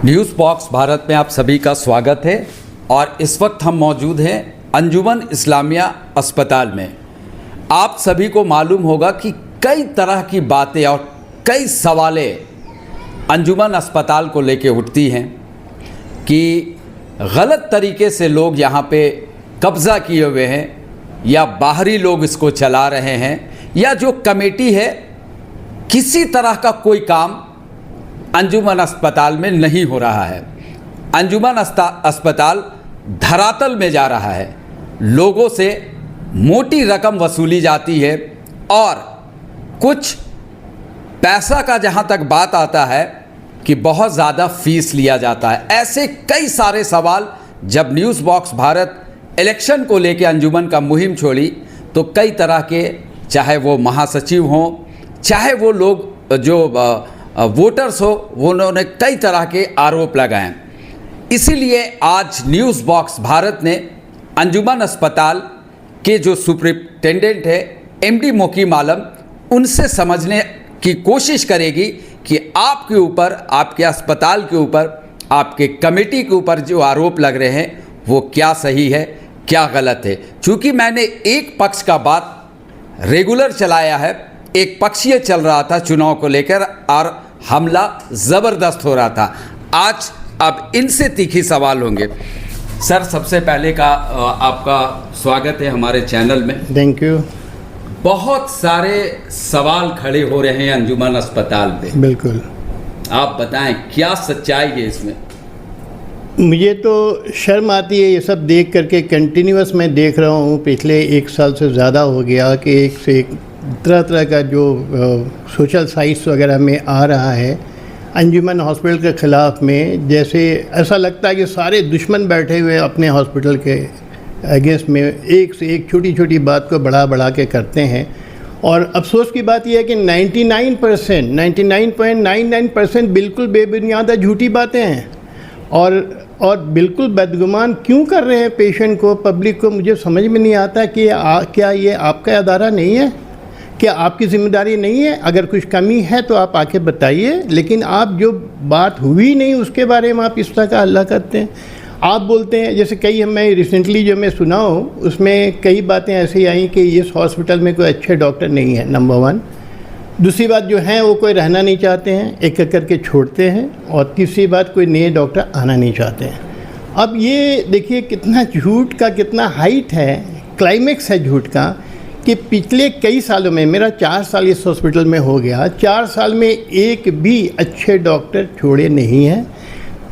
News box Bharat में आप सभी का स्वागत है और इस वक्त हम मौजूद हैं अंजुमन इस्लामिया अस्पताल में। आप सभी को मालूम होगा कि कई तरह की बातें और कई सवालें अंजुमन अस्पताल को लेके उठती हैं कि गलत तरीके से लोग यहाँ पे कब्ज़ा किए हुए हैं या बाहरी लोग इसको चला रहे हैं या जो कमेटी है किसी तरह का कोई काम अंजुमन अस्पताल में नहीं हो रहा है। अंजुमन अस्पताल धरातल में जा रहा है, लोगों से मोटी रकम वसूली जाती है और कुछ पैसा का जहां तक बात आता है कि बहुत ज़्यादा फीस लिया जाता है। ऐसे कई सारे सवाल जब न्यूज़ बॉक्स भारत इलेक्शन को लेकर अंजुमन का मुहिम छोड़ी तो कई तरह के, चाहे वो महासचिव हों, चाहे वो लोग जो वोटर्स हो, वो उन्होंने कई तरह के आरोप लगाए। इसीलिए आज न्यूज़ बॉक्स भारत ने अंजुमन अस्पताल के जो सुपरिटेंडेंट है एमडी मोकीम आलम, उनसे समझने की कोशिश करेगी कि आपके ऊपर, आपके अस्पताल के ऊपर, आपके कमेटी के ऊपर जो आरोप लग रहे हैं वो क्या सही है क्या गलत है। चूँकि मैंने एक पक्ष का बात रेगुलर चलाया है, एक पक्षीय चल रहा था चुनाव को लेकर और हमला ज़बरदस्त हो रहा था। आज अब इनसे तीखी सवाल होंगे। सर, सबसे पहले का आपका स्वागत है हमारे चैनल में। Thank you. बहुत सारे सवाल खड़े हो रहे हैं अंजुमन अस्पताल पे। बिल्कुल, आप बताएं क्या सच्चाई है इसमें। मुझे तो शर्म आती है ये सब देख करके। कंटिन्यूअस मैं देख रहा हूँ, पिछले एक साल से ज़्यादा हो गया कि एक से एक तरह तरह का जो सोशल साइट्स वगैरह में आ रहा है अंजुमन हॉस्पिटल के ख़िलाफ़ में। जैसे ऐसा लगता है कि सारे दुश्मन बैठे हुए अपने हॉस्पिटल के अगेंस्ट में एक से एक छोटी छोटी बात को बढ़ा बढ़ा के करते हैं। और अफसोस की बात यह है कि 99.99% बिल्कुल बेबुनियाद झूठी बातें हैं और बिल्कुल बदगुमान क्यों कर रहे हैं पेशेंट को, पब्लिक को। मुझे समझ में नहीं आता कि क्या ये आपका अदारा नहीं है, क्या आपकी ज़िम्मेदारी नहीं है? अगर कुछ कमी है तो आप आके बताइए, लेकिन आप जो बात हुई नहीं उसके बारे में आप इस तरह का हल्ला करते हैं। आप बोलते हैं, जैसे कई मैं रिसेंटली जो मैं सुना हूँ उसमें कई बातें ऐसी आई कि इस हॉस्पिटल में कोई अच्छे डॉक्टर नहीं है, नंबर 1। दूसरी बात जो है वो कोई रहना नहीं चाहते हैं, एक एक करके छोड़ते हैं। और तीसरी बात, कोई नए डॉक्टर आना नहीं चाहते हैं। अब ये देखिए कितना झूठ का कितना हाइट है, क्लाइमेक्स है झूठ का कि पिछले कई सालों में, मेरा 4 साल इस हॉस्पिटल में हो गया, 4 साल में एक भी अच्छे डॉक्टर छोड़े नहीं हैं।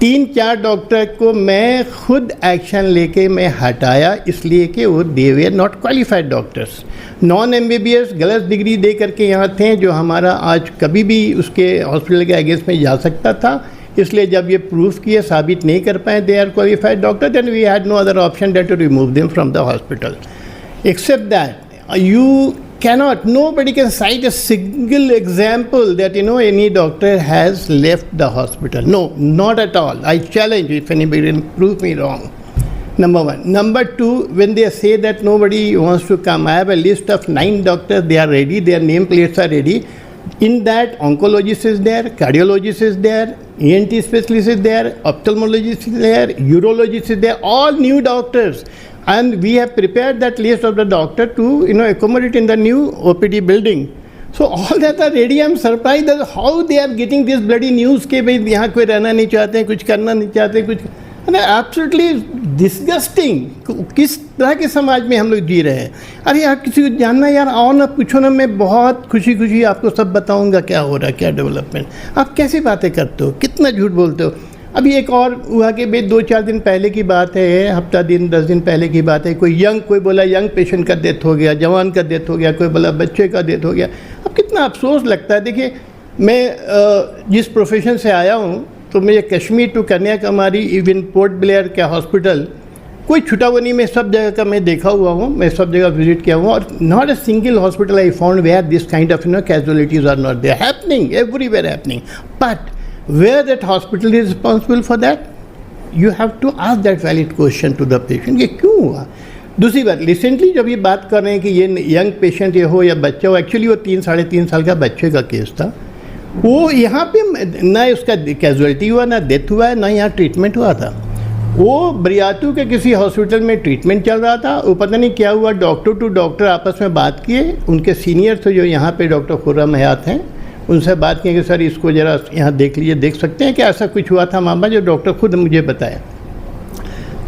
3-4 डॉक्टर को मैं खुद एक्शन लेके मैं हटाया, इसलिए कि वो they were not qualified doctors, non MBBS गलत डिग्री दे करके यहाँ थे, जो हमारा आज कभी भी उसके हॉस्पिटल के अगेंस्ट में जा सकता था। इसलिए जब ये प्रूफ किए, साबित नहीं कर पाए they are qualified doctor, then we had no other option that to remove them from the hospital. Except that you cannot, nobody can cite a single example that any doctor has left the hospital. No, not at all. I challenge if anybody can prove me wrong. Number 1. Number 2, when they say that nobody wants to come, I have a list of 9 doctors, they are ready, their nameplates are ready. In that, oncologist is there, cardiologist is there, ENT specialist is there, ophthalmologist is there, urologist is there, all new doctors. And we have prepared that list of the doctor to accommodate in the new OPD building. So all that are ready. I'm surprised that how they are getting this bloody news कि भाई यहाँ कोई रहना नहीं चाहते हैं, कुछ करना नहीं चाहते, कुछ एब्सोल्युटली डिस्गस्टिंग। किस तरह के समाज में हम लोग जी रहे हैं। अरे यार, किसी को जानना यार, आओ ना, पूछो ना, मैं बहुत खुशी खुशी आपको सब बताऊँगा क्या हो रहा है, क्या डेवलपमेंट। आप कैसी बातें करते हो, कितना झूठ बोलते हो। अभी एक और हुआ कि भाई 2-4 दिन पहले की बात है, हफ्ता दिन 10 दिन पहले की बात है, कोई बोला यंग पेशेंट का डेथ हो गया, जवान का डेथ हो गया, कोई बोला बच्चे का डेथ हो गया। अब कितना अफसोस लगता है। देखिए, मैं जिस प्रोफेशन से आया हूँ, तो मुझे कश्मीर टू कन्याकुमारी, इवन पोर्ट ब्लेयर का हॉस्पिटल, कोई छुटा हुआ नहीं। मैं सब जगह का मैं देखा हुआ हूँ, मैं सब जगह विजिट किया हुआ, और not a single hospital I found where this kind of casualties are not there, happening everywhere happening. But where that hospital is responsible for that? You have to ask that valid question to the patient, ये क्यों हुआ। दूसरी बात, recently जब ये बात कर रहे हैं कि ये यंग पेशेंट ये हो या बच्चा हो, एक्चुअली वो 3-3.5 साल का बच्चे का केस था। वो यहाँ पे ना उसका कैजुअलिटी हुआ, ना डेथ हुआ है, ना यहाँ ट्रीटमेंट हुआ था। वो बरियातू के किसी हॉस्पिटल में ट्रीटमेंट चल रहा था। वो पता नहीं क्या हुआ, डॉक्टर टू डॉक्टर आपस में बात किए, उनके सीनियर थे जो यहाँ पे डॉक्टर खुर्रम हयात हैं, उनसे बात की कि सर इसको ज़रा यहाँ देख लीजिए, देख सकते हैं कि ऐसा कुछ हुआ था मामा, जो डॉक्टर खुद मुझे बताया।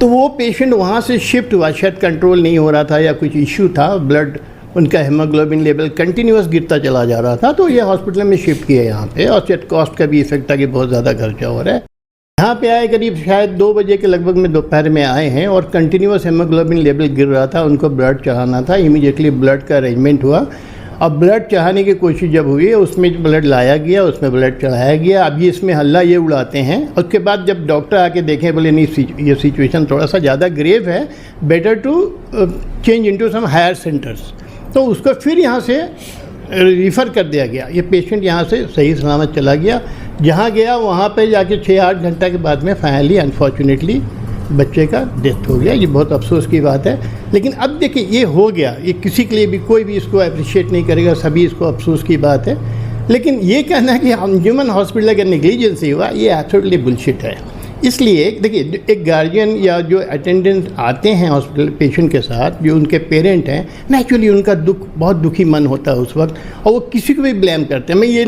तो वो पेशेंट वहाँ से शिफ्ट हुआ, शायद कंट्रोल नहीं हो रहा था या कुछ इशू था, ब्लड उनका हेमोग्लोबिन लेवल कंटिन्यूस गिरता चला जा रहा था, तो ये हॉस्पिटल में शिफ्ट किया यहाँ पे। और शायद कॉस्ट का भी इफेक्ट था कि बहुत ज़्यादा खर्चा हो रहा है। यहाँ पे आए करीब शायद 2 बजे के लगभग में दोपहर में आए हैं और कंटिन्यूस हेमोग्लोबिन लेवल गिर रहा था, उनको ब्लड चढ़ाना था। इमीडिएटली ब्लड का अरेंजमेंट हुआ। अब ब्लड चढ़ाने की कोशिश जब हुई, उसमें ब्लड लाया गया, उसमें ब्लड चढ़ाया गया। अब ये इसमें हल्ला ये उड़ाते हैं। उसके बाद जब डॉक्टर आके देखें, बोले नहीं ये सिचुएशन थोड़ा सा ज़्यादा ग्रेव है, better to change into some higher centres. तो उसको फिर यहाँ से रिफ़र कर दिया गया। ये पेशेंट यहाँ से सही सलामत चला गया। जहाँ गया वहाँ पे जाके 6-8 घंटा के बाद में फाइनली अनफॉर्चुनेटली बच्चे का डेथ हो गया। ये बहुत अफसोस की बात है। लेकिन अब देखिए ये हो गया, ये किसी के लिए भी कोई भी इसको अप्रिशिएट नहीं करेगा, सभी इसको अफसोस की बात है। लेकिन ये कहना कि अंजुमन हॉस्पिटल का नेग्लिजेंसी हुआ, ये एब्सोल्युटली बुलशिट है। इसलिए देखिए, एक गार्जियन या जो अटेंडेंट आते हैं हॉस्पिटल पेशेंट के साथ, जो उनके पेरेंट हैं, नेचुरली उनका दुख, बहुत दुखी मन होता है उस वक्त, और वो किसी को भी ब्लेम करते हैं। मैं ये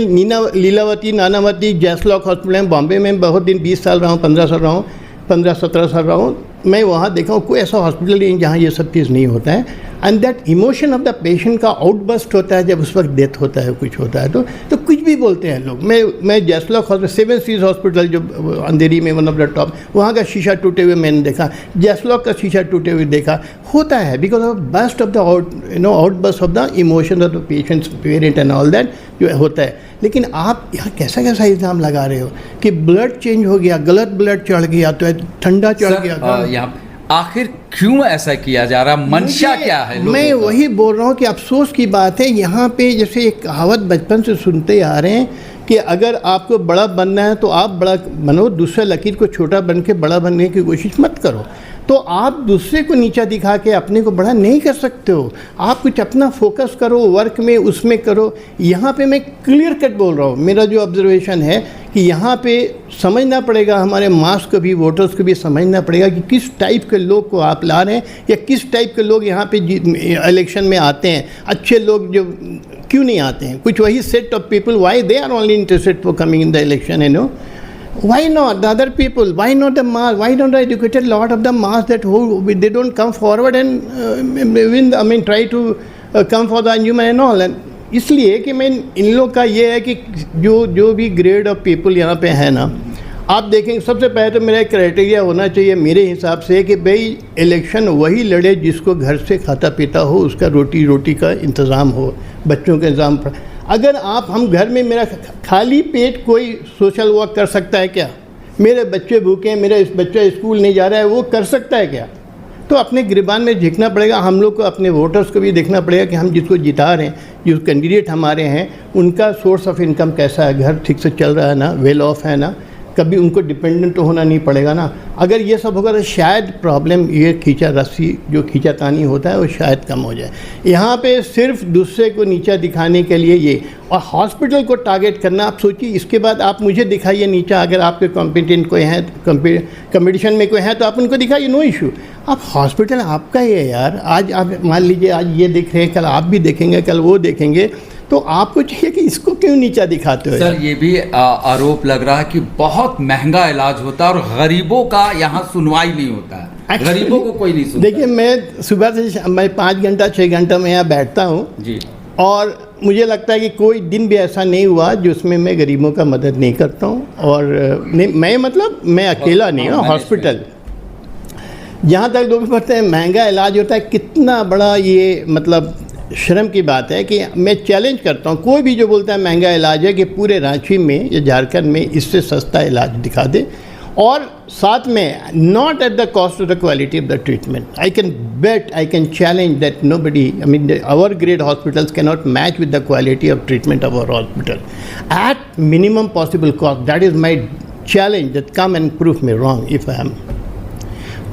लीलावती, नानावती, जैसलॉक हॉस्पिटल में बॉम्बे में बहुत दिन 20 साल रहा हूँ, 15 साल रहा हूँ, 15-17 साल रहा हूँ, मैं वहाँ देखा हूँ कोई ऐसा हॉस्पिटल नहीं जहाँ ये सब चीज़ नहीं होता है। And that emotion of the patient का आउटबस्ट होता है जब उस वक्त डेथ होता है, कुछ होता है तो कुछ भी बोलते हैं लोग। मैं जैसलॉक हॉस्पिटल, 7 सीज हॉस्पिटल जो अंधेरी में, वन ऑफ द टॉप, वहाँ का शीशा टूटे हुए मैंने देखा, जैसलॉक का शीशा टूटे हुए देखा। होता है because of bast of the outburst of the emotion of the patients, parent and all that जो होता है। लेकिन आप यहाँ कैसा कैसा इल्ज़ाम लगा रहे हो कि ब्लड चेंज हो गया, गलत ब्लड चढ़ गया, तो ठंडा चढ़ गया। यहाँ आखिर क्यों ऐसा किया जा रहा, मंशा क्या है? मैं वही बोल रहा हूँ कि अफसोस की बात है। यहाँ पे जैसे एक कहावत बचपन से सुनते आ रहे हैं कि अगर आपको बड़ा बनना है तो आप बड़ा बनो, दूसरे लकीर को छोटा बन के बड़ा बनने की कोशिश मत करो। तो आप दूसरे को नीचा दिखा के अपने को बड़ा नहीं कर सकते हो। आप कुछ अपना फोकस करो, वर्क में उसमें करो। यहाँ पे मैं क्लियर कट बोल रहा हूँ, मेरा जो ऑब्जर्वेशन है कि यहाँ पे समझना पड़ेगा, हमारे मास को भी, वोटर्स को भी समझना पड़ेगा कि किस टाइप के लोग को आप ला रहे हैं, या किस टाइप के लोग यहाँ पे इलेक्शन में आते हैं। अच्छे लोग जो क्यों नहीं आते हैं? कुछ वही set of people, why they are only interested for coming in the election, you know. Why not the other people? Why not the mass? Why don't the educated lot of the mass that who they don't come forward and win? I mean, try to come for the Anjuman and all. And इसलिए कि मैं इन लोग का ये है कि जो भी ग्रेड ऑफ पीपल यहाँ पे है ना, आप देखेंगे सबसे पहले तो मेरा एक क्राइटेरिया होना चाहिए मेरे हिसाब से कि भाई इलेक्शन वही लड़े जिसको घर से खाता पीता हो, उसका रोटी का इंतज़ाम हो, बच्चों का इंतज़ाम। अगर हम घर में, मेरा खाली पेट कोई सोशल वर्क कर सकता है क्या? मेरे बच्चे भूखे हैं, मेरा बच्चा स्कूल नहीं जा रहा है, वो कर सकता है क्या? तो अपने गिरबान में झिकना पड़ेगा। हम लोग को अपने वोटर्स को भी देखना पड़ेगा कि हम जिसको जिता रहे हैं, जो कैंडिडेट हमारे हैं, उनका सोर्स ऑफ इनकम कैसा है, घर ठीक से चल रहा है ना, वेल ऑफ है ना, कभी उनको डिपेंडेंट तो होना नहीं पड़ेगा ना। अगर ये सब होगा तो शायद प्रॉब्लम, ये खींचा रस्सी जो खींचातानी होता है वो शायद कम हो जाए। यहाँ पे सिर्फ दूसरे को नीचा दिखाने के लिए ये, और हॉस्पिटल को टारगेट करना। आप सोचिए, इसके बाद आप मुझे दिखाइए नीचा, अगर आपके कॉम्पिटेंट कोई हैं, कंपटीशन में कोई है तो आप उनको दिखाइए, नो इशू। अब हॉस्पिटल आपका ही है यार। आज आप मान लीजिए, आज ये देख रहे हैं, कल आप भी देखेंगे, कल वो देखेंगे, तो आपको चाहिए कि इसको क्यों नीचा दिखाते हो? सर, ये भी आरोप लग रहा है कि बहुत महंगा इलाज होता है और गरीबों का यहाँ सुनवाई नहीं होता है, गरीबों को कोई नहीं सुनता। देखिए, मैं सुबह से मैं 5 घंटा 6 घंटा में यहाँ बैठता हूँ जी, और मुझे लगता है कि कोई दिन भी ऐसा नहीं हुआ जिसमें मैं गरीबों का मदद नहीं करता हूँ। और नहीं, मैं मतलब मैं अकेला नहीं हूँ। हॉस्पिटल जहाँ तक लोग पढ़ते हैं महंगा इलाज होता है, कितना बड़ा ये मतलब शर्म की बात है कि मैं चैलेंज करता हूँ, कोई भी जो बोलता है महंगा इलाज है, कि पूरे रांची में या झारखंड में इससे सस्ता इलाज दिखा दे, और साथ में not at the cost of the quality of the treatment. I can bet, I can challenge that nobody, I mean our great hospitals can not match with the quality of treatment of our hospital at minimum possible cost. That is my challenge, that come and proof me wrong if I am.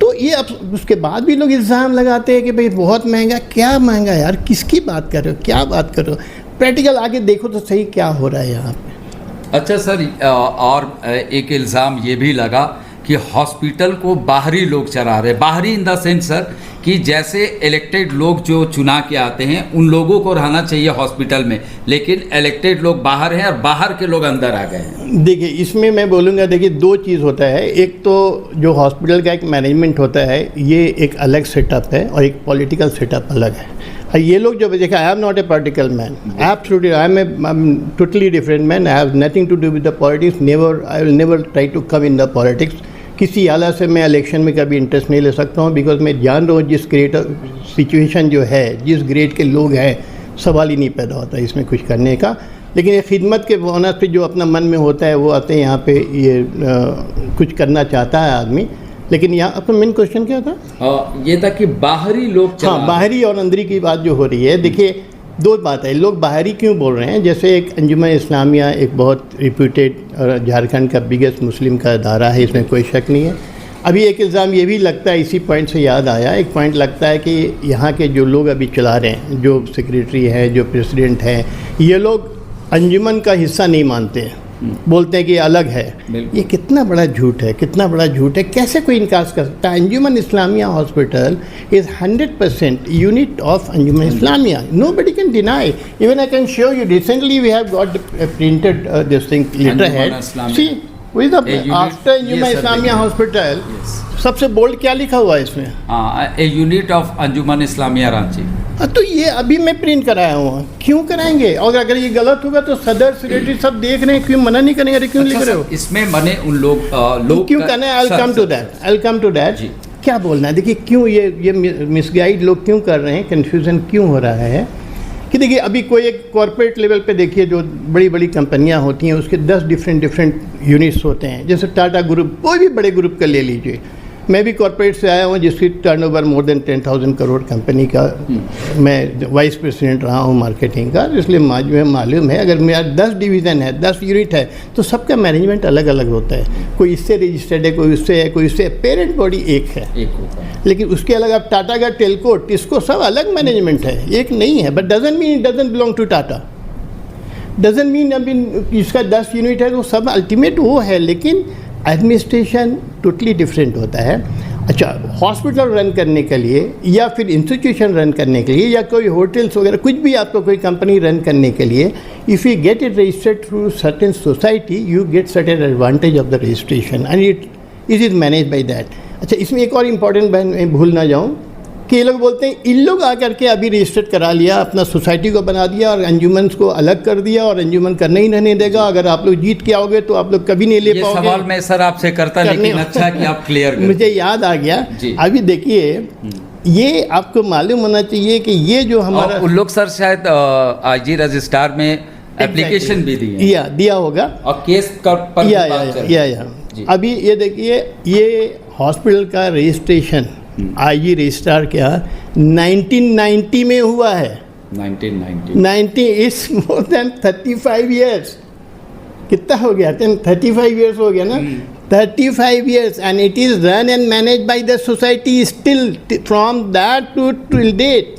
तो ये अब उसके बाद भी लोग इल्ज़ाम लगाते हैं कि भाई बहुत महंगा। क्या महंगा यार? किसकी बात कर रहे हो? क्या बात कर रहे हो? प्रैक्टिकल आगे देखो तो सही क्या हो रहा है यहाँ पे। अच्छा सर, और एक इल्ज़ाम ये भी लगा कि हॉस्पिटल को बाहरी लोग चला रहे, बाहरी इन द सेंस सर कि जैसे इलेक्टेड लोग जो चुना के आते हैं उन लोगों को रहना चाहिए हॉस्पिटल में, लेकिन इलेक्टेड लोग बाहर हैं और बाहर के लोग अंदर आ गए हैं। देखिए, इसमें मैं बोलूँगा, देखिए दो चीज़ होता है। एक तो जो हॉस्पिटल का एक मैनेजमेंट होता है, ये एक अलग सेटअप है और एक पॉलिटिकल सेटअप अलग है। ये लोग जो देखा, I am not a political man, absolutely I am totally different man, I have nothing to do with the politics, never, I will never try to come in the politics. किसी आला से मैं इलेक्शन में कभी interest नहीं ले सकता हूँ, बिकॉज मैं जान रहा हूँ जिस ग्रेट सिचुएशन जो है, जिस ग्रेड के लोग हैं, सवाल ही नहीं पैदा होता इसमें कुछ करने का। लेकिन ये खिदमत के बोनस पे जो अपना मन में होता है वो आते हैं यहाँ पे, ये कुछ करना चाहता है आदमी। लेकिन यहाँ आपका मेन क्वेश्चन क्या था? ये था कि बाहरी लोग, हाँ, बाहरी और अंदरी की बात जो हो रही है। देखिए, दो बात है, लोग बाहरी क्यों बोल रहे हैं। जैसे एक अंजुमन इस्लामिया एक बहुत रिप्यूटेड और झारखंड का बिगेस्ट मुस्लिम का अदारा है, इसमें कोई शक नहीं है। अभी एक इल्ज़ाम ये भी लगता है, इसी पॉइंट से याद आया, एक पॉइंट लगता है कि यहाँ के जो लोग अभी चला रहे हैं, जो सेक्रेटरी हैं, जो प्रेसिडेंट हैं, ये लोग अंजुमन का हिस्सा नहीं मानते हैं, बोलते हैं कि अलग है। ये कितना बड़ा झूठ है, कितना बड़ा झूठ है, कैसे कोई इनकार कर सकता है? Anjuman Islamia hospital is 100% unit of Anjuman Islamia, nobody can deny. Even I can show you, recently we have got printed this thing, letterhead. See, with the after Anjuman Islamia hospital, सबसे बोल्ड क्या लिखा हुआ है इसमें? A unit of Anjuman Islamia Ranchi. तो ये अभी मैं प्रिंट कराया हूँ, क्यों कराएंगे? और अगर ये गलत होगा तो सदर सेक्रेटरी सब देख रहे हैं, क्यों मना नहीं करेंगे? क्यों लिख रहे हो? इसमें मने उन लोग क्यों करना है? I'll come to that. क्या बोलना है? देखिए, क्यों ये मिसगाइड लोग क्यों कर रहे हैं, कन्फ्यूज़न क्यों हो रहा है कि देखिए, अभी कोई एक कॉर्पोरेट लेवल पे देखिए, जो बड़ी बड़ी कंपनियां होती हैं उसके 10 डिफरेंट यूनिट्स होते हैं। जैसे टाटा ग्रुप, कोई भी बड़े ग्रुप का ले लीजिए, मैं भी कॉर्पोरेट से आया हूँ जिसकी turnover more than 10,000 crore company का, मैं वाइस प्रेसिडेंट रहा हूँ मार्केटिंग का, इसलिए मुझे मालूम है। अगर मेरा 10 डिवीज़न है, 10 यूनिट है, तो सबका मैनेजमेंट अलग अलग होता है। कोई इससे रजिस्टर्ड है, कोई उससे है, कोई उससे। पेरेंट बॉडी एक है, लेकिन उसके अलग आप टाटा का टेलको, टिस्को, सब अलग मैनेजमेंट है, एक नहीं है। But doesn't mean it doesn't belong to Tata, doesn't mean अभी इसका 10 यूनिट है तो सब अल्टीमेट वो है, लेकिन एडमिनिस्ट्रेशन टोटली डिफरेंट होता है। अच्छा, हॉस्पिटल रन करने के लिए या फिर इंस्टीट्यूशन रन करने के लिए या कोई होटल्स वगैरह कुछ भी आपको कोई कंपनी रन करने के लिए, if you get it registered through certain society, you get certain advantage of the registration and it is manage by that. अच्छा, इसमें एक और इम्पॉर्टेंट बात मैं भूल ना जाऊँ कि ये लोग बोलते हैं इन लोग आकर के अभी रजिस्टर्ड करा लिया, अपना सोसाइटी को बना दिया और अंजुमन को अलग कर दिया और अंजुमन करने ही रहने देगा। अगर आप लोग जीत के आओगे तो आप लोग कभी नहीं ले पाओगे। सवाल मैं सर आपसे करता, लेकिन अच्छा कि आप क्लियर कर। मुझे याद आ गया। अभी देखिए, ये आपको मालूम होना चाहिए कि ये जो हमारा उन लोग सर शायद आईजी रजिस्ट्रार में एप्लीकेशन भी दिया होगा और केस पर या अभी ये देखिए, ये हॉस्पिटल का रजिस्ट्रेशन आईजी रजिस्ट्रार क्या 1990 में हुआ है। 1990 इज मोर देन 35 ईयर्स। कितना हो गया? 35 ईयर्स हो गया ना। 35 years and it is run and manage by the society still from that to till date.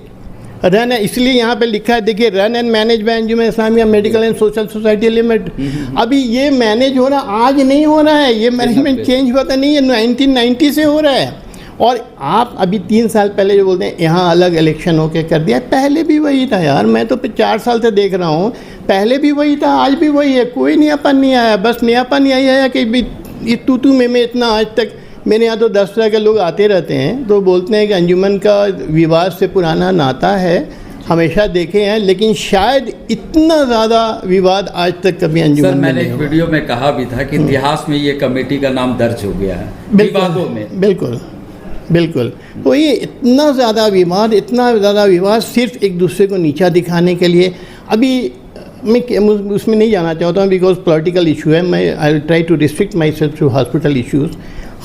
Run है, इसलिए यहाँ पे लिखा है, देखिए, run and manage by Anjuman Islamia medical and social society limited. अभी ये मैनेज हो रहा आज नहीं हो रहा है, ये मैनेजमेंट चेंज हुआ था नहीं है, 1990 से हो रहा है। और आप अभी 3 साल पहले जो बोलते हैं यहाँ अलग इलेक्शन होके कर दिया, पहले भी वही था यार। मैं तो 4 साल से देख रहा हूँ, पहले भी वही था, आज भी वही है। कोई नयापन नहीं आया। बस नयापन यही आया कि ये तू में इतना आज तक मेरे यहाँ तो 10 तरह के लोग आते रहते हैं, तो बोलते हैं कि अंजुमन का विवाद से पुराना नाता है, हमेशा देखे हैं, लेकिन शायद इतना ज़्यादा विवाद आज तक कभी अंजुमन में नहीं हुआ। मैंने एक वीडियो में कहा भी था कि इतिहास में ये कमेटी का नाम दर्ज हो गया है विवादों में। बिल्कुल। तो ये इतना ज़्यादा विवाद सिर्फ एक दूसरे को नीचा दिखाने के लिए। अभी मैं उसमें नहीं जाना चाहता हूँ बिकॉज पॉलिटिकल इशू है। मैं I will try to restrict myself to hospital issues.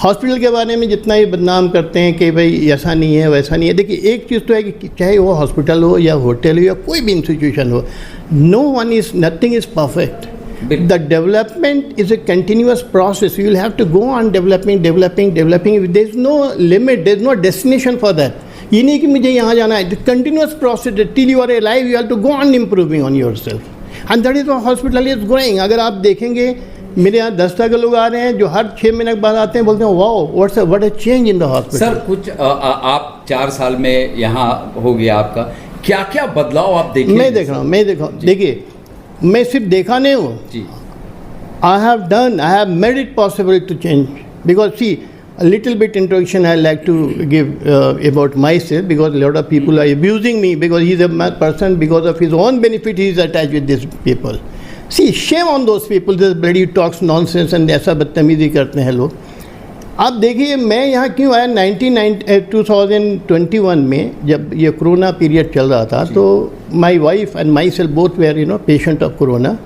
Hospital के बारे में जितना ही बदनाम करते हैं कि भाई ऐसा नहीं है वैसा नहीं है, देखिए, एक चीज़ तो है कि चाहे वो हॉस्पिटल हो या होटल हो या कोई भी इंस्टीट्यूशन हो, nothing is perfect. The development is a continuous process. You will have to go on developing. There is no limit. There is no destination for that. ये नहीं कि मुझे यहाँ जाना है. The continuous process till you are alive, you have to go on improving on yourself. And that is why hospital is growing. अगर आप देखेंगे मेरे यहाँ 10 तरह के लोग आ रहे हैं जो हर 6 महीने के बाद आते हैं, बोलते हैं wow what a change in the hospital. Sir कुछ आप 4 साल में यहाँ हो गया आपका, क्या क्या बदलाव आप देखिए? मैं देख रहा हूँ देखिए, मैं सिर्फ देखा नहीं हूँ जी, I have made it possible to change. Because see, a little bit introduction I like to give about myself, because a lot of people are abusing me because he's a person, because of his own benefit he is attached with these people. See, shame on those people, this bloody talks nonsense and ऐसा बदतमीजी करते हैं लोग। आप देखिए मैं यहाँ क्यों आया 2021 में, जब ये कोरोना पीरियड चल रहा था, तो my wife and myself both were patient of corona,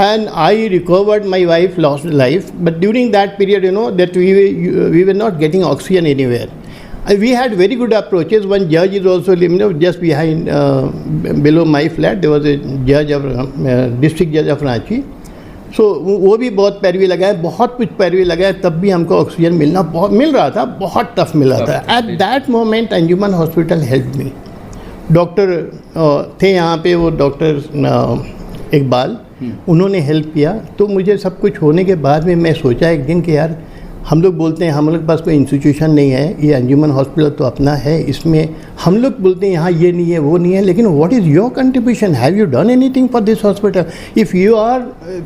and I recovered. My wife lost life, but during that period, that we were not getting oxygen anywhere. We had very good approaches. One judge is also just behind, below my flat. There was a judge of district judge of Ranchi. So वो भी बहुत पैरवी लगाए, बहुत कुछ पैरवी लगाए, तब भी हमको ऑक्सीजन मिल रहा था, बहुत टफ मिल रहा था। At that moment, Anjuman hospital help me. Doctor थे यहाँ पे, वो डॉक्टर इकबाल, उन्होंने हेल्प किया। तो मुझे सब कुछ होने के बाद में मैं सोचा एक दिन कि यार, हम लोग बोलते हैं हम लोग के पास कोई इंस्टीट्यूशन नहीं है, ये अंजुमन हॉस्पिटल तो अपना है, इसमें हम लोग बोलते हैं यहाँ ये नहीं है वो नहीं है, लेकिन what is your contribution? Have you done anything for this hospital? If you are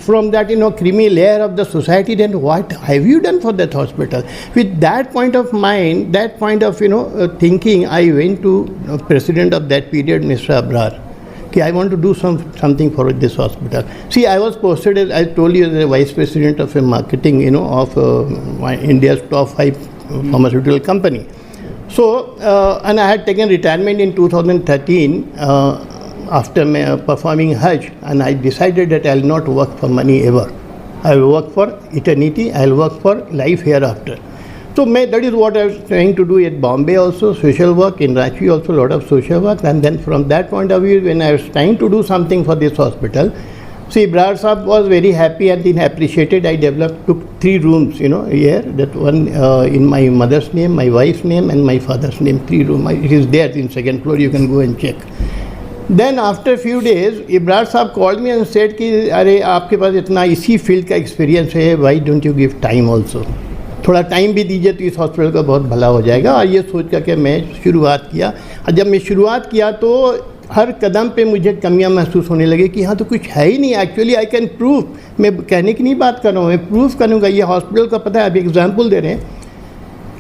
from that creamy layer of the society, then what have you done for that hospital? With that point of mind, that point of thinking, I went to president of that period, mister Abrar, कि I want to do something for this hospital. See, I was posted, as I told you, as a vice president of a marketing, of India's top 5 pharmaceutical company. So, and I had taken retirement in 2013 after performing Hajj, and I decided that I will not work for money ever. I will work for eternity. I will work for life hereafter. So that is what I was trying to do at Bombay also, social work, in Ranchi also a lot of social work, and then from that point of view, when I was trying to do something for this hospital, see, Brar Saab was very happy and then appreciated. I took 3 rooms, here, that one in my mother's name, my wife's name and my father's name, 3 rooms. It is there in 2nd floor, you can go and check. Then after a few days, Ibrar Saab called me and said कि अरे आपके पास इतना इसी field का experience है, why don't you give time also? थोड़ा time भी दीजिए तो इस हॉस्पिटल का बहुत भला हो जाएगा। और ये सोच करके मैं शुरुआत किया, और जब मैं शुरुआत किया तो हर कदम पे मुझे कमियां महसूस होने लगी कि यहाँ तो कुछ है ही नहीं। एक्चुअली आई कैन प्रूव, मैं कहने की नहीं बात कर रहा हूँ, मैं प्रूव करूँगा। ये हॉस्पिटल का पता है, अभी एग्जाम्पल दे रहे हैं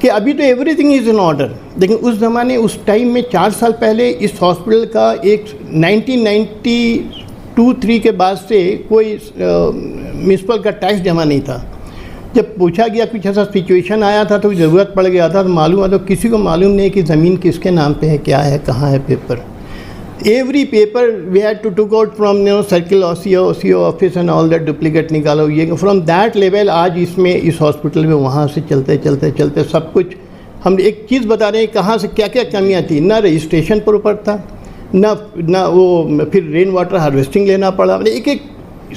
कि अभी तो एवरीथिंग इज़ इन ऑर्डर, लेकिन उस ज़माने, उस टाइम में 4 साल पहले इस हॉस्पिटल का एक 1992-3 के बाद से कोई म्यूनसिपल का टैक्स जमा नहीं था। जब पूछा गया, कुछ ऐसा सिचुएशन आया था तो ज़रूरत पड़ गया था, तो मालूम है, तो किसी को मालूम नहीं कि ज़मीन किसके नाम पे है, क्या है, कहाँ है paper. Every paper we had to took out from circle CO office and all that, duplicate निकालो, ये फ्रॉम दैट लेवल। आज इसमें इस हॉस्पिटल में वहाँ से चलते सब कुछ हम एक चीज़ बता रहे हैं, कहाँ से क्या क्या कमियाँ थी। ना रजिस्ट्रेशन प्रॉपर था, ना वो, फिर रेन वाटर हार्वेस्टिंग लेना पड़ा, एक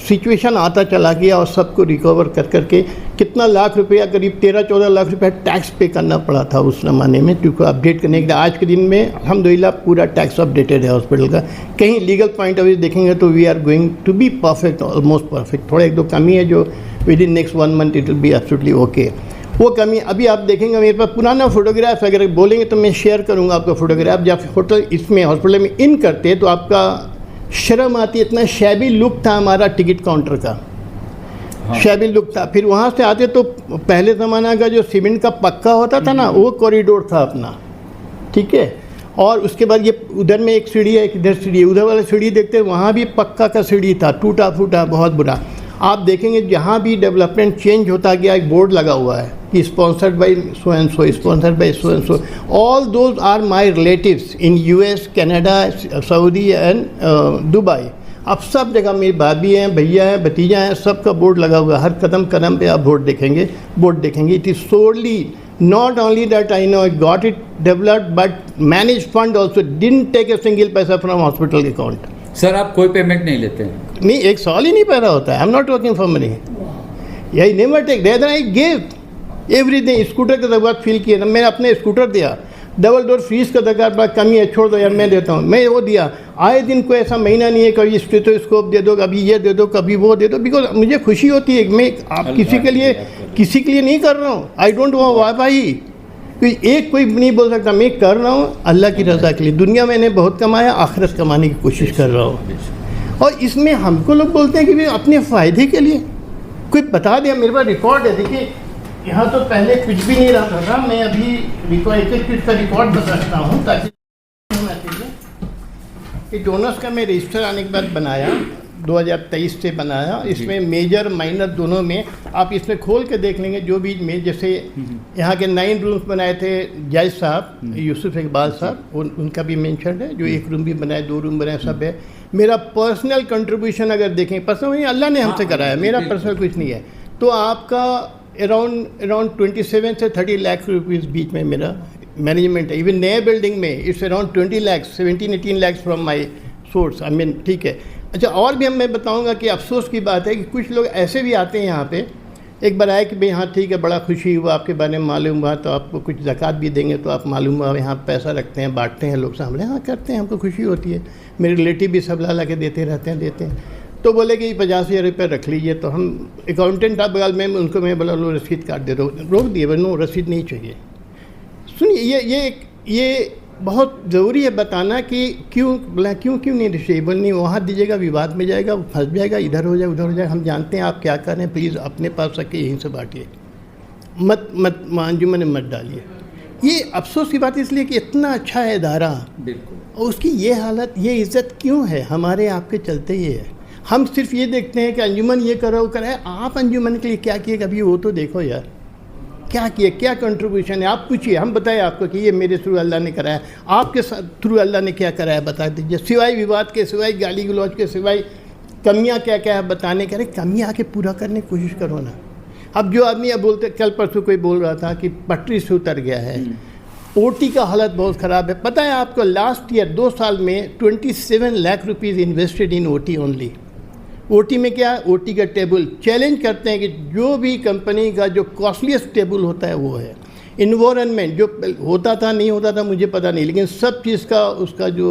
सिचुएशन आता चला गया, और सबको रिकवर करके कितना लाख रुपया, करीब 13-14 लाख रुपया टैक्स पे करना पड़ा था उस ज़माने में, क्योंकि अपडेट करने के लिए। आज के दिन में अल्हम्दुलिल्लाह पूरा टैक्स अपडेटेड है हॉस्पिटल का। कहीं लीगल पॉइंट ऑफ व्यू देखेंगे तो we are going to be perfect, almost perfect. थोड़ा 1-2 कमी है जो within next 1 month it will be absolutely okay. वो कमी अभी आप देखेंगे, मेरे पास पुराना फोटोग्राफ अगर बोलेंगे तो मैं शेयर करूँगा आपका फोटोग्राफ। जब होटल इसमें हॉस्पिटल में इन करते तो आपका शर्म आती, इतना शैबी लुक था हमारा टिकट काउंटर का। हाँ। शैबी लुक था। फिर वहाँ से आते तो पहले ज़माना का जो सीमेंट का पक्का होता था ना, वो कॉरिडोर था अपना, ठीक है। और उसके बाद ये उधर में एक सीढ़ी है, एक इधर सीढ़ी है, उधर वाला सीढ़ी देखते वहाँ भी पक्का का सीढ़ी था, टूटा फूटा, बहुत बुरा। आप देखेंगे जहाँ भी डेवलपमेंट चेंज होता गया, एक बोर्ड लगा हुआ है कि sponsored by so and so, sponsored by so and so. All those are my relatives in US, Canada, Saudi and Dubai. अब सब जगह मेरी भाभी हैं, भैया हैं, भतीजा हैं, सबका बोर्ड लगा हुआ है। हर कदम कदम पे आप बोर्ड देखेंगे। It is sorely not only that I know I got it developed, but managed fund also didn't take a single पैसा from hospital account. सर आप कोई पेमेंट नहीं लेते हैं? नहीं, एक सवाल ही नहीं पैदा होता है। I am not working for money, I never take, rather I give everything. Scooter की ज़रूरत फील किया ना, मैंने अपने स्कूटर दिया, डबल डोर फ्रीज का दरकार बड़ा कमी है, छोड़ दो यार मैं देता हूँ, मैं वो दिया। आए दिन कोई ऐसा महीना नहीं है कभी स्टेथोस्कोप दे दो, कभी ये दे दो, कभी वो दे दो, बिकॉज मुझे खुशी होती है। मैं आप किसी के लिए नहीं कर रहा हूँ। आई डोंट वांट वाह भाई, कोई नहीं बोल सकता। मैं कर रहा हूँ अल्लाह की रज़ा के लिए। दुनिया मैंने बहुत कमाया, आखिरत कमाने की कोशिश कर रहा हूँ। और इसमें हमको लोग बोलते हैं कि भाई अपने फ़ायदे के लिए कोई बता दिया। मेरे पास रिकॉर्ड है, देखिए यहाँ तो पहले कुछ भी नहीं रहता था। मैं अभी एक चीज़ का रिकॉर्ड बता सकता हूँ ताकि कि डोनर्स का मैं रजिस्टर आने के बाद बनाया, 2023 से बनाया। इसमें मेजर माइनर दोनों में आप इसमें खोल के देख लेंगे जो भी जैसे यहाँ के 9 रूम्स बनाए थे जायज साहब, यूसुफ इकबाल साहब, उनका भी मेंशन है। जो 1 रूम भी बनाए, 2 रूम बनाए, सब है। मेरा पर्सनल कंट्रीब्यूशन अगर देखें, पर्सनल अल्लाह ने हमसे कराया, मेरा पर्सनल कुछ नहीं है, तो आपका अराउंड 27 से 30 लाख रुपीज़ बीच में मेरा मैनेजमेंट है। इवन नए बिल्डिंग में it's around 20 lakh, 17-18 lakh from my source. I mean ठीक है। अच्छा, और भी मैं बताऊंगा कि अफसोस की बात है कि कुछ लोग ऐसे भी आते हैं यहाँ पे। एक बार आए कि भाई हाँ ठीक है, बड़ा खुशी हुआ, आपके बारे में मालूम हुआ, तो आपको कुछ ज़कात भी देंगे, तो आप मालूम हुआ यहाँ पैसा रखते हैं, बांटते हैं लोग सामने। हाँ करते हैं, हमको खुशी होती है। मेरे रिलेटिव भी सब ला के देते रहते हैं। तो बोले कि 50,000 रुपये रख लीजिए। तो हम अकाउंटेंट आप बगल में, उनको मैं बोला लो रसीद काट दे दो, रोक दिए, नो रसीद नहीं चाहिए। सुनिए, ये बहुत ज़रूरी है बताना कि क्यों नहीं रिसीवेबल नहीं, वहाँ दीजिएगा, विवाद में जाएगा, फंस जाएगा, इधर हो जाए उधर हो जाए। हम जानते हैं आप क्या कर रहे हैं, प्लीज़ अपने पास रखिए, यहीं से बांटिए, मत अंजुमन में मत डालिए। ये अफसोस की बात इसलिए कि इतना अच्छा है इदारा, बिल्कुल, और उसकी ये हालत, ये इज़्ज़त क्यों है? हमारे आपके चलते ही है। हम सिर्फ ये देखते हैं कि अंजुमन ये कर रहा है, वो कर रहा है। आप अंजुमन के लिए क्या किए कभी वो तो देखो यार, क्या किए, क्या कंट्रीब्यूशन है, आप पूछिए, हम बताएं आपको कि ये मेरे थ्रू अल्लाह ने कराया, आपके थ्रू अल्लाह ने क्या कराया बता दीजिए। सिवाय विवाद के, सिवाय गाली गलौज के, सिवाय कमियां क्या क्या है बताने के, कमियां आके पूरा करने की कोशिश करो ना। अब जो आदमी अब बोलते, कल परसों कोई बोल रहा था कि पटरी से उतर गया है, ओटी का हालत बहुत ख़राब है। पता है आपको, लास्ट ईयर 2 साल में 27 lakh rupees invested in OT only. OT में क्या, ओटी का टेबल चैलेंज करते हैं कि जो भी कंपनी का जो कॉस्टलीस्ट टेबल होता है वो है। इन्वायरमेंट जो होता था, नहीं होता था मुझे पता नहीं, लेकिन सब चीज़ का उसका जो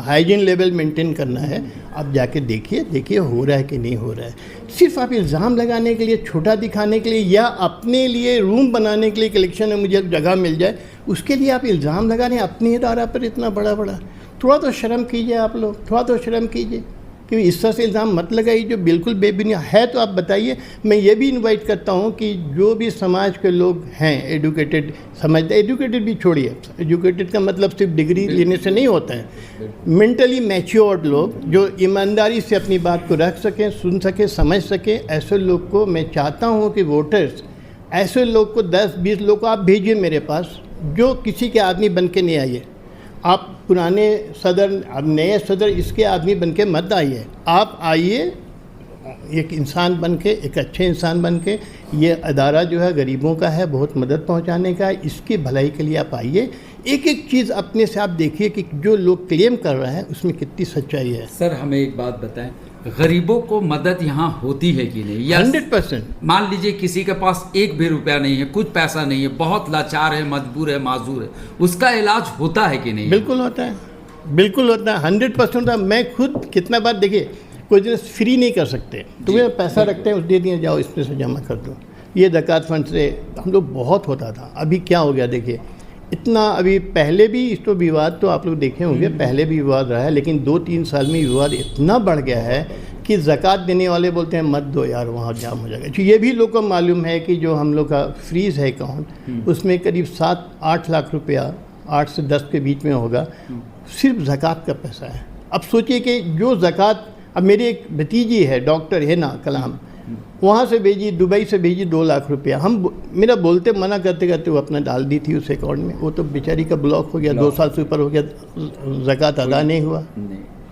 हाइजीन लेवल मेंटेन करना है, आप जाके देखिए हो रहा है कि नहीं हो रहा है। सिर्फ आप इल्ज़ाम लगाने के लिए, छोटा दिखाने के लिए, या अपने लिए रूम बनाने के लिए कलेक्शन में मुझे जगह मिल जाए, उसके लिए आप इल्ज़ाम लगा रहे हैं अपने इदारा पर इतना बड़ा। थोड़ा तो शर्म कीजिए आप लोग, थोड़ा तो शर्म कीजिए कि इस तरह से इल्ज़ाम मत लगाइए जो बिल्कुल बेबुनियाद है। तो आप बताइए। मैं ये भी इनवाइट करता हूँ कि जो भी समाज के लोग हैं, एजुकेटेड समझते, एजुकेटेड भी छोड़िए, एजुकेटेड का मतलब सिर्फ डिग्री लेने से नहीं होता है, मेंटली मैच्योर्ड लोग जो ईमानदारी से अपनी बात को रख सकें, सुन सकें, समझ सकें, ऐसे लोग को मैं चाहता हूँ कि वोटर्स, ऐसे लोग को 10-20 लोग को आप भेजिए मेरे पास, जो किसी के आदमी बन के नहीं आइए। आप पुराने सदर, अब नए सदर, इसके आदमी बन के मत आइए। आप आइए एक इंसान बन के, एक अच्छे इंसान बन के। ये अदारा जो है गरीबों का है, बहुत मदद पहुंचाने का है, इसकी भलाई के लिए आप आइए। एक चीज़ अपने से आप देखिए कि जो लोग क्लेम कर रहा है उसमें कितनी सच्चाई है। सर हमें एक बात बताएं, गरीबों को मदद यहाँ होती है कि नहीं? 100%। मान लीजिए किसी के पास 1 भी रुपया नहीं है, कुछ पैसा नहीं है, बहुत लाचार है, मजबूर है, माजूर है, उसका इलाज होता है कि नहीं? बिल्कुल होता है, बिल्कुल होता है, 100% होता है। मैं खुद कितना बार, देखिए कोई दिन फ्री नहीं कर सकते, तुम्हें पैसा रखते हैं उस दे दिए, जाओ इसमें से जमा कर दो। ये ज़कात फंड से हम लोग बहुत होता था। अभी क्या हो गया देखिए, इतना अभी पहले भी इस तो विवाद तो आप लोग देखे होंगे, पहले भी विवाद रहा है, लेकिन 2-3 साल में विवाद इतना बढ़ गया है कि ज़कात देने वाले बोलते हैं मत दो यार, वहाँ जाम हो जाएगा। तो ये भी लोग को मालूम है कि जो हम लोग का फ्रीज़ है अकाउंट, उसमें करीब 7-8 लाख रुपया, 8 से 10 के बीच में होगा, सिर्फ ज़कात का पैसा है। अब सोचिए कि जो ज़कात, अब मेरी एक भतीजी है, डॉक्टर है ना कलाम, वहाँ से भेजी, दुबई से भेजी 2 लाख रुपया। मेरा बोलते मना करते करते वो अपना डाल दी थी उस अकाउंट में, वो तो बेचारी का ब्लॉक हो गया, 2 साल से ऊपर हो गया, ज़कात अदा नहीं हुआ।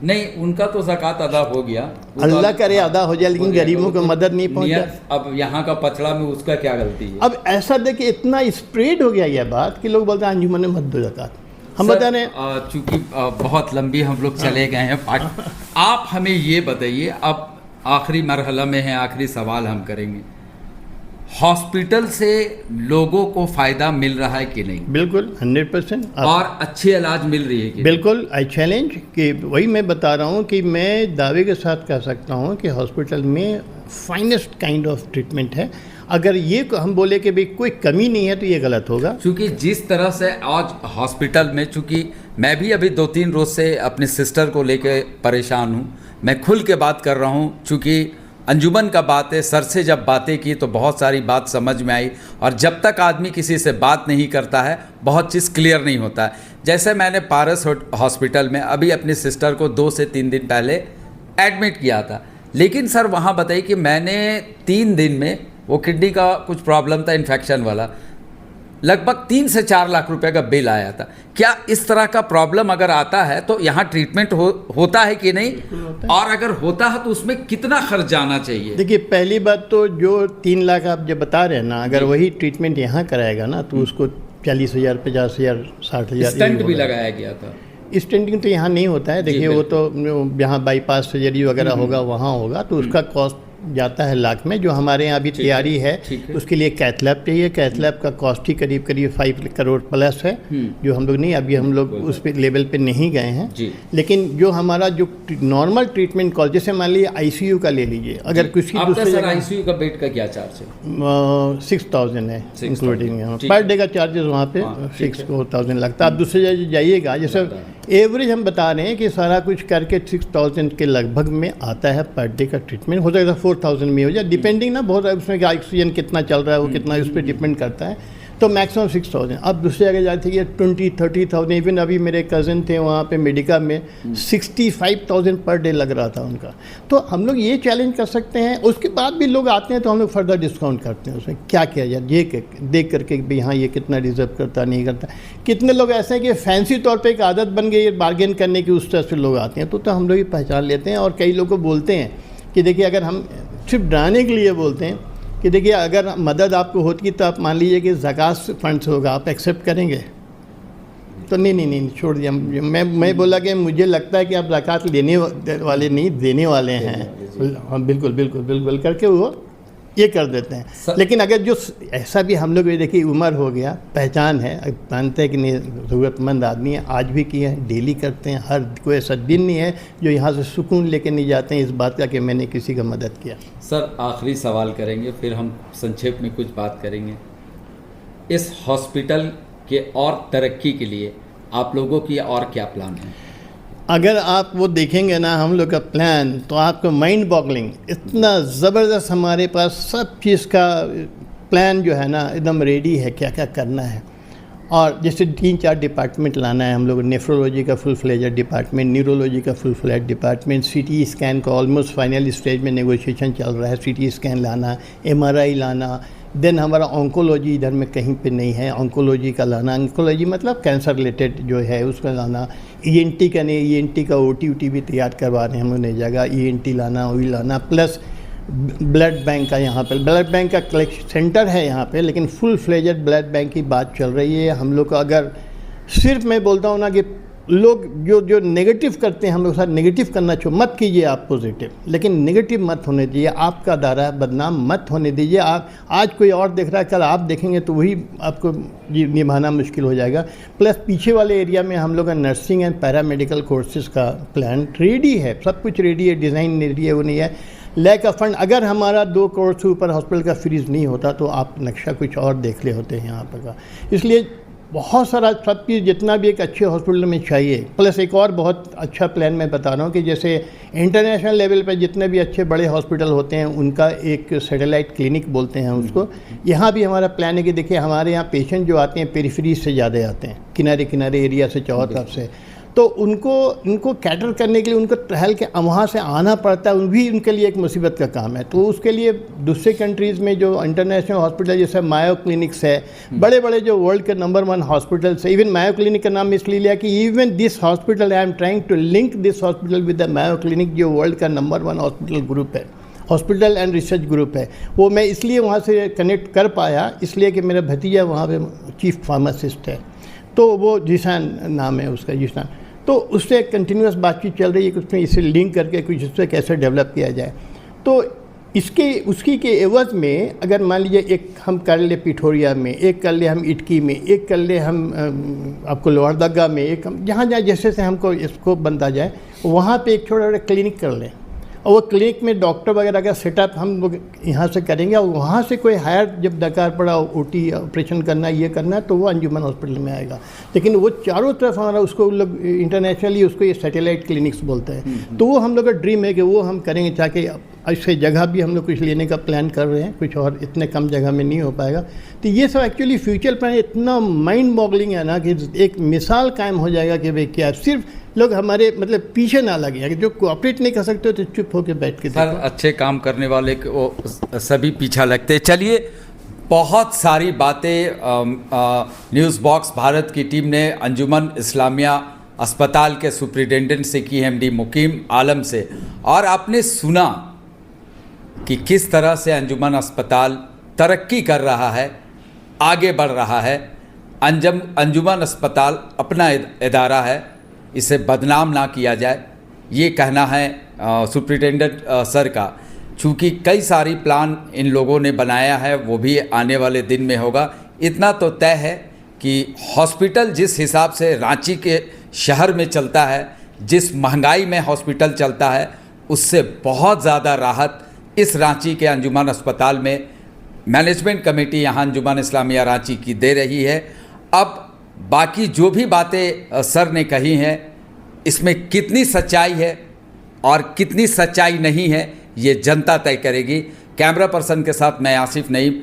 नहीं, उनका तो ज़कात अदा हो गया, अल्लाह करे अदा हो जाए, लेकिन गरीबों को मदद नहीं पहुंचा। अब यहाँ का पचड़ा में उसका क्या गलती है? अब ऐसा देखिए, इतना स्प्रेड हो गया यह बात कि लोग बोलते हैं अंजुमन में मत दो ज़कात। हम बता रहे हैं, चूँकि बहुत लंबी हम लोग चले गए हैं, आप हमें ये बताइए, अब आखिरी मरहला में है, आखिरी सवाल हम करेंगे। हॉस्पिटल से लोगों को फ़ायदा मिल रहा है कि नहीं, बिल्कुल 100%। और अच्छी इलाज मिल रही है कि नहीं? बिल्कुल, आई चैलेंज कि वही मैं बता रहा हूँ कि मैं दावे के साथ कह सकता हूँ कि हॉस्पिटल में फाइनेस्ट काइंड ऑफ ट्रीटमेंट है। अगर ये हम बोले कि भाई कोई कमी नहीं है तो ये गलत होगा। क्योंकि जिस तरह से आज हॉस्पिटल में, चूँकि मैं भी अभी 2-3 रोज़ से अपनी सिस्टर को लेके परेशान हूँ, मैं खुल के बात कर रहा हूँ, चूँकि अंजुमन का बात है, सर से जब बातें की तो बहुत सारी बात समझ में आई, और जब तक आदमी किसी से बात नहीं करता है बहुत चीज़ क्लियर नहीं होता है। जैसे मैंने पारस हॉस्पिटल में अभी अपनी सिस्टर को 2 से 3 दिन पहले एडमिट किया था, लेकिन सर वहाँ बताइए कि मैंने 3 दिन में, वो किडनी का कुछ प्रॉब्लम था इन्फेक्शन वाला, लगभग 3 से 4 लाख रुपए का बिल आया था। क्या इस तरह का प्रॉब्लम अगर आता है तो यहाँ ट्रीटमेंट होता है कि नहीं, और अगर होता है तो उसमें कितना खर्च जाना चाहिए? देखिए, पहली बात तो जो 3 लाख आप जब बता रहे हैं ना, अगर वही ट्रीटमेंट यहाँ कराएगा ना तो उसको 40,000, 50,000, 60,000 स्टंट भी लगाया गया था। स्टेंटिंग तो यहाँ नहीं होता है। देखिए, वो तो यहाँ बाईपास सर्जरी वगैरह होगा, वहाँ होगा, तो उसका कॉस्ट जाता है लाख में। जो हमारे यहाँ अभी तैयारी है उसके लिए कैथ लैब चाहिए। कैथ लैब का कॉस्ट ही करीब 5 करोड़ प्लस है, जो हम लोग नहीं, अभी हम लोग उस पे लेवल पे नहीं गए हैं। लेकिन जो हमारा जो नॉर्मल ट्रीटमेंट कॉस्ट, जैसे मान लीजिए आईसीयू का ले लीजिए, अगर किसी दूसरे जगह आईसीयू का बेड का क्या चार्ज है? 6,000 है इंक्लूडिंग पर डे का चार्जेस, वहाँ पे 6,000 लगता है। आप दूसरी जगह जाइएगा, जैसे एवरेज हम बता रहे हैं कि सारा कुछ करके 6,000 के लगभग में आता है पर डे का ट्रीटमेंट। हो सकता है 4,000 में हो जाए, डिपेंडिंग ना बहुत उसमें कि ऑक्सीजन कितना चल रहा है, वो कितना उस पर डिपेंड करता है। तो मैक्सिमम 6,000। अब दूसरी जगह जाती है 20-30,000। इवन अभी मेरे कज़न थे वहाँ पे मेडिका में 65,000 पर डे लग रहा था उनका। तो हम लोग ये चैलेंज कर सकते हैं। उसके बाद भी लोग आते हैं तो हम लोग फर्दर डिस्काउंट करते हैं। उसमें क्या किया जाए, ये देख करके भाई हाँ ये कितना डिजर्व करता नहीं करता। कितने लोग ऐसे हैं कि फैंसी तौर पर एक आदत बन गई है बार्गेन करने की, उस तरह से लोग आते हैं, तो हम लोग ये पहचान लेते हैं। और कई लोग को बोलते हैं कि देखिए, अगर हम सिर्फ डराने के लिए बोलते हैं कि देखिए अगर मदद आपको होती तो आप मान लीजिए कि ज़कात फंड्स होगा, आप एक्सेप्ट करेंगे? तो नहीं छोड़ दिया। मैं बोला कि मुझे लगता है कि आप ज़कात लेने वाले नहीं, देने वाले हैं। हाँ बिल्कुल करके वो ये कर देते हैं। लेकिन अगर जो ऐसा भी हम लोग, देखिए उम्र हो गया, पहचान है, मानते हैं कि नहीं ज़रूरतमंद आदमी है, आज भी किए हैं, डेली करते हैं। हर कोई ऐसा दिन नहीं है जो यहाँ से सुकून लेके नहीं जाते हैं इस बात का कि मैंने किसी का मदद किया। सर आखिरी सवाल करेंगे, फिर हम संक्षेप में कुछ बात करेंगे। इस हॉस्पिटल के और तरक्की के लिए आप लोगों की और क्या प्लान है? अगर आप वो देखेंगे ना हम लोग का प्लान, तो आपको माइंड बॉगलिंग, इतना ज़बरदस्त हमारे पास सब चीज़ का प्लान जो है ना एकदम रेडी है, क्या क्या करना है। और जैसे 3-4 डिपार्टमेंट लाना है हम लोग। नेफ्रोलॉजी का फुल फ्लेजेड डिपार्टमेंट, न्यूरोलॉजी का full fledge department, CT scan का ऑलमोस्ट फाइनल स्टेज में नेगोशिएशन चल रहा है। सीटी स्कैन लाना, एमआरआई लाना। देन हमारा ऑन्कोलॉजी इधर में कहीं पे नहीं है, ऑन्कोलॉजी का लाना। ऑन्कोलॉजी मतलब कैंसर रिलेटेड जो है उसका लाना। ईएनटी का नहीं, ईएनटी का ओटी भी तैयार करवा रहे हैं हम लोग नई जगह। ईएनटी लाना, वही लाना, प्लस ब्लड बैंक का यहाँ पे, ब्लड बैंक का कलेक्शन सेंटर है यहाँ पे, लेकिन फुल फ्लेजेड ब्लड बैंक की बात चल रही है हम लोग का। अगर सिर्फ मैं बोलता हूँ ना कि लोग जो नेगेटिव करते हैं, हम लोग साथ नेगेटिव करना चाहिए, मत कीजिए आप पॉजिटिव, लेकिन नेगेटिव मत होने दीजिए। आपका दायरा बदनाम मत होने दीजिए। आप आज कोई और देख रहा है, कल आप देखेंगे तो वही आपको निभाना मुश्किल हो जाएगा। प्लस पीछे वाले एरिया में हम लोग का नर्सिंग एंड पैरामेडिकल कोर्सेज़ का प्लान रेडी है, सब कुछ रेडी है, डिज़ाइन रेडी है, वो नहीं है। लैक ऑफ फंड, अगर हमारा 2 करोड़ से ऊपर हॉस्पिटल का फीस नहीं होता तो आप नक्शा कुछ और देख ले होते हैं यहाँ पर का। इसलिए बहुत सारा सब चीज़ जितना भी एक अच्छे हॉस्पिटल में चाहिए। प्लस एक और बहुत अच्छा प्लान मैं बता रहा हूँ कि जैसे इंटरनेशनल लेवल पे जितने भी अच्छे बड़े हॉस्पिटल होते हैं उनका एक सैटेलाइट क्लिनिक बोलते हैं उसको। यहाँ भी हमारा प्लान है कि देखिए हमारे यहाँ पेशेंट जो आते हैं पेरिफेरी से ज़्यादा आते हैं, किनारे एरिया से, चारों तरफ से। तो उनको कैटर करने के लिए उनको टहल के वहाँ से आना पड़ता है, भी उनके लिए एक मुसीबत का काम है। तो उसके लिए दूसरे कंट्रीज़ में जो इंटरनेशनल हॉस्पिटल जैसे मायो क्लिनिक्स है, बड़े बड़े जो वर्ल्ड के नंबर 1 हॉस्पिटल्स है। इवन मायो क्लिनिक का नाम इसलिए लिया कि even this hospital I am trying to link this hospital with the Mayo clinic, जो वर्ल्ड का नंबर 1 हॉस्पिटल ग्रुप है, हॉस्पिटल एंड रिसर्च ग्रुप है। वो मैं इसलिए वहाँ से कनेक्ट कर पाया, इसलिए कि मेरा भतीजा वहाँ पे चीफ फार्मासिस्ट है, तो वो जीशान नाम है उसका, जीशान। तो उससे कंटिन्यूस बातचीत चल रही है कि उसमें इसे लिंक करके कुछ उससे कैसे डेवलप किया जाए। तो इसके उसकी के एवज में अगर मान लीजिए एक हम कर ले पिठोरिया में, एक कर ले हम इटकी में, एक कर ले हम आपको लोहरदगा में, एक हम जहाँ जहाँ जैसे से हमको इसको बनता जाए वहाँ पे एक छोटा छोटा क्लिनिक कर लें, और वो क्लिनिक में डॉक्टर वगैरह का सेटअप हम लोग यहाँ से करेंगे, और वहाँ से कोई हायर जब दरकार पड़ा ओटी ऑपरेशन करना ये करना तो वो अंजुमन हॉस्पिटल में आएगा। लेकिन वो चारों तरफ हमारा उसको लोग इंटरनेशनली उसको ये सैटेलाइट क्लिनिक्स बोलते हैं, तो वो हम लोग का ड्रीम है कि वो हम करेंगे, ताकि ऐसे जगह भी हम लोग कुछ लेने का प्लान कर रहे हैं, कुछ और इतने कम जगह में नहीं हो पाएगा। तो ये सब एक्चुअली फ्यूचर प्लान इतना माइंड बॉगलिंग है ना कि एक मिसाल कायम हो जाएगा कि भाई क्या सिर्फ लोग हमारे मतलब पीछे ना लगे, कि जो कोऑपरेट नहीं कर सकते तो चुप होकर बैठ के सर अच्छे काम करने वाले वो सभी पीछा लगते। चलिए, बहुत सारी बातें न्यूज़ बॉक्स भारत की टीम ने अंजुमन इस्लामिया अस्पताल के सुप्रिटेंडेंट से की, एमडी मुकीम आलम से, और आपने सुना कि किस तरह से अंजुमन अस्पताल तरक्की कर रहा है, आगे बढ़ रहा है। अंजुमन अस्पताल अपना इदारा है, इसे बदनाम ना किया जाए, ये कहना है सुप्रिटेंडेंट सर का। चूँकि कई सारी प्लान इन लोगों ने बनाया है, वो भी आने वाले दिन में होगा। इतना तो तय है कि हॉस्पिटल जिस हिसाब से रांची के शहर में चलता है, जिस महंगाई में हॉस्पिटल चलता है, उससे बहुत ज़्यादा राहत इस रांची के अंजुमन अस्पताल में मैनेजमेंट कमेटी यहाँ अंजुमन इस्लामिया रांची की दे रही है। अब बाकी जो भी बातें सर ने कही हैं, इसमें कितनी सच्चाई है और कितनी सच्चाई नहीं है, ये जनता तय करेगी। कैमरा पर्सन के साथ मैं आसिफ नईम,